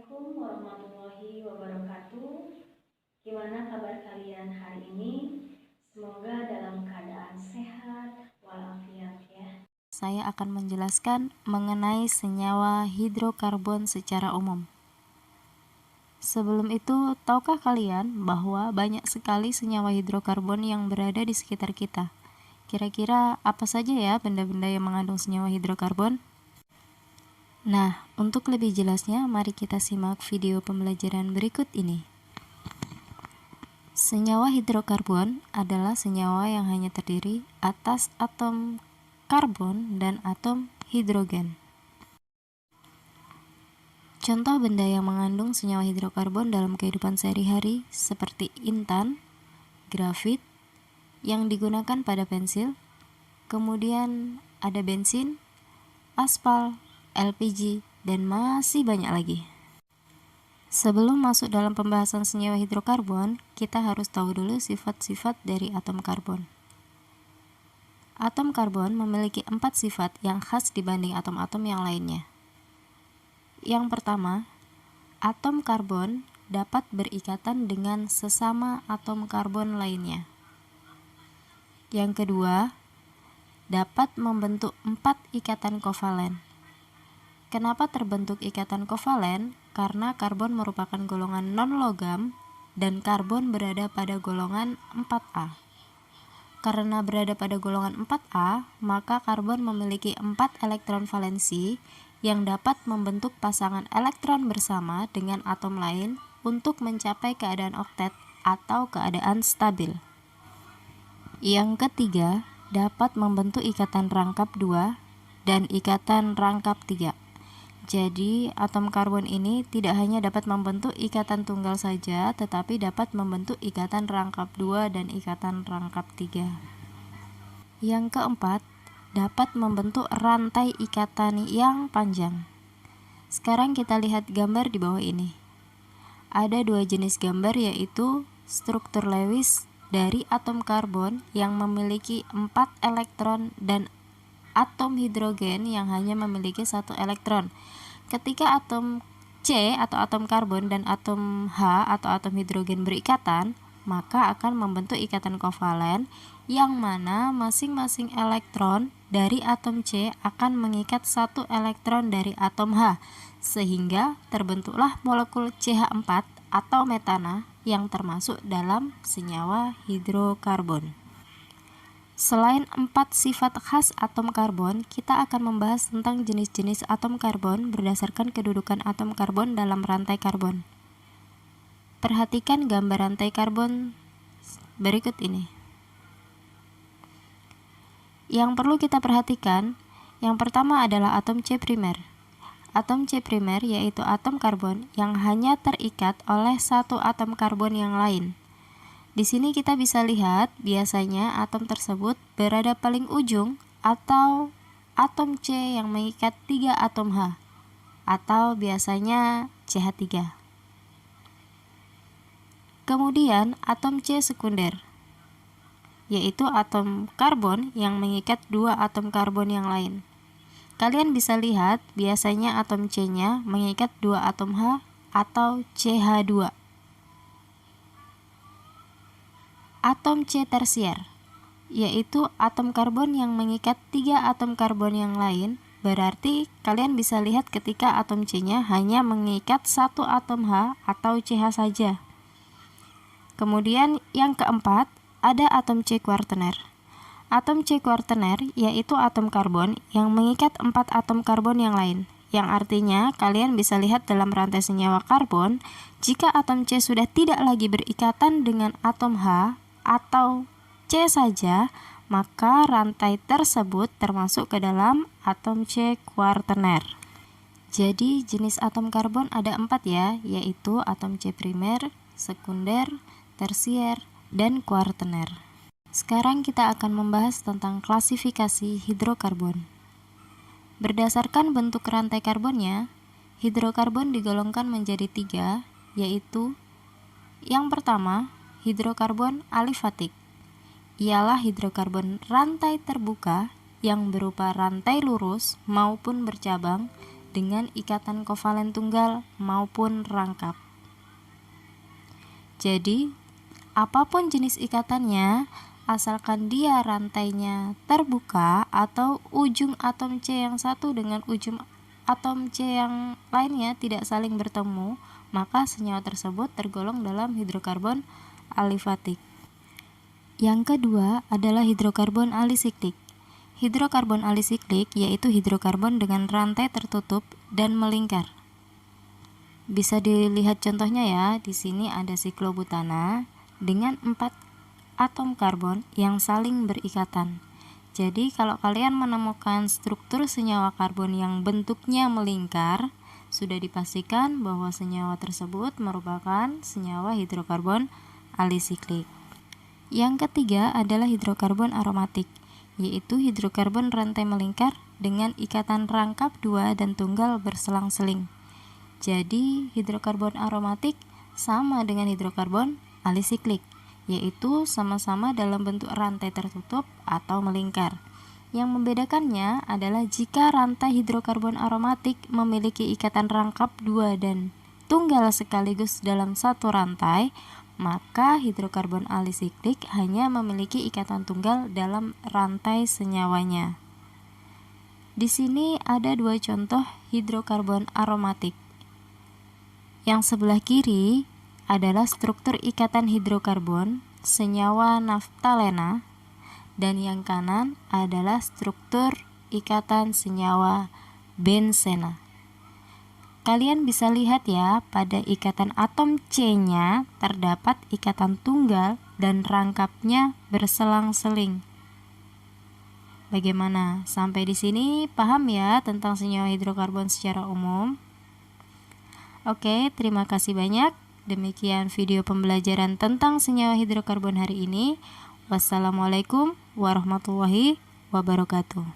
Assalamualaikum warahmatullahi wabarakatuh. Gimana kabar kalian hari ini? Semoga dalam keadaan sehat walafiat ya. Saya akan menjelaskan mengenai senyawa hidrokarbon secara umum. Sebelum itu, tahukah kalian bahwa banyak sekali senyawa hidrokarbon yang berada di sekitar kita? Kira-kira apa saja ya benda-benda yang mengandung senyawa hidrokarbon? Nah, untuk lebih jelasnya, mari kita simak video pembelajaran berikut ini. Senyawa hidrokarbon adalah senyawa yang hanya terdiri atas atom karbon dan atom hidrogen. Contoh benda yang mengandung senyawa hidrokarbon dalam kehidupan sehari-hari seperti intan, grafit yang digunakan pada pensil, kemudian ada bensin, aspal, LPG, dan masih banyak lagi. Sebelum masuk dalam pembahasan senyawa hidrokarbon, kita harus tahu dulu sifat-sifat dari atom karbon. Atom karbon memiliki 4 sifat yang khas dibanding atom-atom yang lainnya. Yang pertama, atom karbon dapat berikatan dengan sesama atom karbon lainnya. Yang kedua, dapat membentuk 4 ikatan kovalen. Kenapa terbentuk ikatan kovalen? Karena karbon merupakan golongan non-logam dan karbon berada pada golongan 4A. Karena berada pada golongan 4A, maka karbon memiliki 4 elektron valensi yang dapat membentuk pasangan elektron bersama dengan atom lain untuk mencapai keadaan oktet atau keadaan stabil. Yang ketiga, dapat membentuk ikatan rangkap 2 dan ikatan rangkap 3. Jadi, atom karbon ini tidak hanya dapat membentuk ikatan tunggal saja, tetapi dapat membentuk ikatan rangkap 2 dan ikatan rangkap 3. Yang keempat, dapat membentuk rantai ikatan yang panjang. Sekarang kita lihat gambar di bawah ini. Ada 2 jenis gambar, yaitu struktur Lewis dari atom karbon yang memiliki 4 elektron dan atom hidrogen yang hanya memiliki 1 elektron. Ketika atom C atau atom karbon dan atom H atau atom hidrogen berikatan, maka akan membentuk ikatan kovalen yang mana masing-masing elektron dari atom C akan mengikat 1 elektron dari atom H, sehingga terbentuklah molekul CH4 atau metana yang termasuk dalam senyawa hidrokarbon. Selain 4 sifat khas atom karbon, kita akan membahas tentang jenis-jenis atom karbon berdasarkan kedudukan atom karbon dalam rantai karbon. Perhatikan gambar rantai karbon berikut ini. Yang perlu kita perhatikan, yang pertama adalah atom C primer. Atom C primer yaitu atom karbon yang hanya terikat oleh 1 atom karbon yang lain. Di sini kita bisa lihat biasanya atom tersebut berada paling ujung atau atom C yang mengikat 3 atom H atau biasanya CH3. Kemudian atom C sekunder yaitu atom karbon yang mengikat 2 atom karbon yang lain. Kalian bisa lihat biasanya atom C-nya mengikat 2 atom H atau CH2. Atom C tersier yaitu atom karbon yang mengikat 3 atom karbon yang lain. Berarti kalian bisa lihat ketika atom C-nya hanya mengikat 1 atom H atau CH saja. Kemudian yang keempat, ada atom C kuartener. Atom C kuartener yaitu atom karbon yang mengikat 4 atom karbon yang lain. Yang artinya kalian bisa lihat dalam rantai senyawa karbon, jika atom C sudah tidak lagi berikatan dengan atom H atau C saja, maka rantai tersebut termasuk ke dalam atom C kuartener. Jadi jenis atom karbon ada 4 ya, yaitu atom C primer, sekunder, tersier, dan kuartener. Sekarang kita akan membahas tentang klasifikasi hidrokarbon. Berdasarkan bentuk rantai karbonnya, hidrokarbon digolongkan menjadi 3, yaitu yang pertama, hidrokarbon alifatik. Ialah hidrokarbon rantai terbuka yang berupa rantai lurus maupun bercabang dengan ikatan kovalen tunggal maupun rangkap. Jadi, apapun jenis ikatannya, asalkan dia rantainya terbuka atau ujung atom C yang satu dengan ujung atom C yang lainnya tidak saling bertemu, maka senyawa tersebut tergolong dalam hidrokarbon alifatik. Yang kedua adalah hidrokarbon alisiklik. Hidrokarbon alisiklik yaitu hidrokarbon dengan rantai tertutup dan melingkar. Bisa dilihat contohnya ya, di sini ada siklobutana dengan 4 atom karbon yang saling berikatan. Jadi kalau kalian menemukan struktur senyawa karbon yang bentuknya melingkar, sudah dipastikan bahwa senyawa tersebut merupakan senyawa hidrokarbon alisiklik. Yang ketiga adalah hidrokarbon aromatik, yaitu hidrokarbon rantai melingkar dengan ikatan rangkap 2 dan tunggal berselang-seling. Jadi hidrokarbon aromatik sama dengan hidrokarbon alisiklik, yaitu sama-sama dalam bentuk rantai tertutup atau melingkar. Yang membedakannya adalah jika rantai hidrokarbon aromatik memiliki ikatan rangkap 2 dan tunggal sekaligus dalam satu rantai, maka hidrokarbon alisiklik hanya memiliki ikatan tunggal dalam rantai senyawanya. Di sini ada 2 contoh hidrokarbon aromatik. Yang sebelah kiri adalah struktur ikatan hidrokarbon senyawa naftalena, dan yang kanan adalah struktur ikatan senyawa bensena. Kalian bisa lihat ya, pada ikatan atom C-nya terdapat ikatan tunggal dan rangkapnya berselang-seling. Bagaimana? Sampai di sini paham ya tentang senyawa hidrokarbon secara umum? Oke, terima kasih banyak. Demikian video pembelajaran tentang senyawa hidrokarbon hari ini. Wassalamualaikum warahmatullahi wabarakatuh.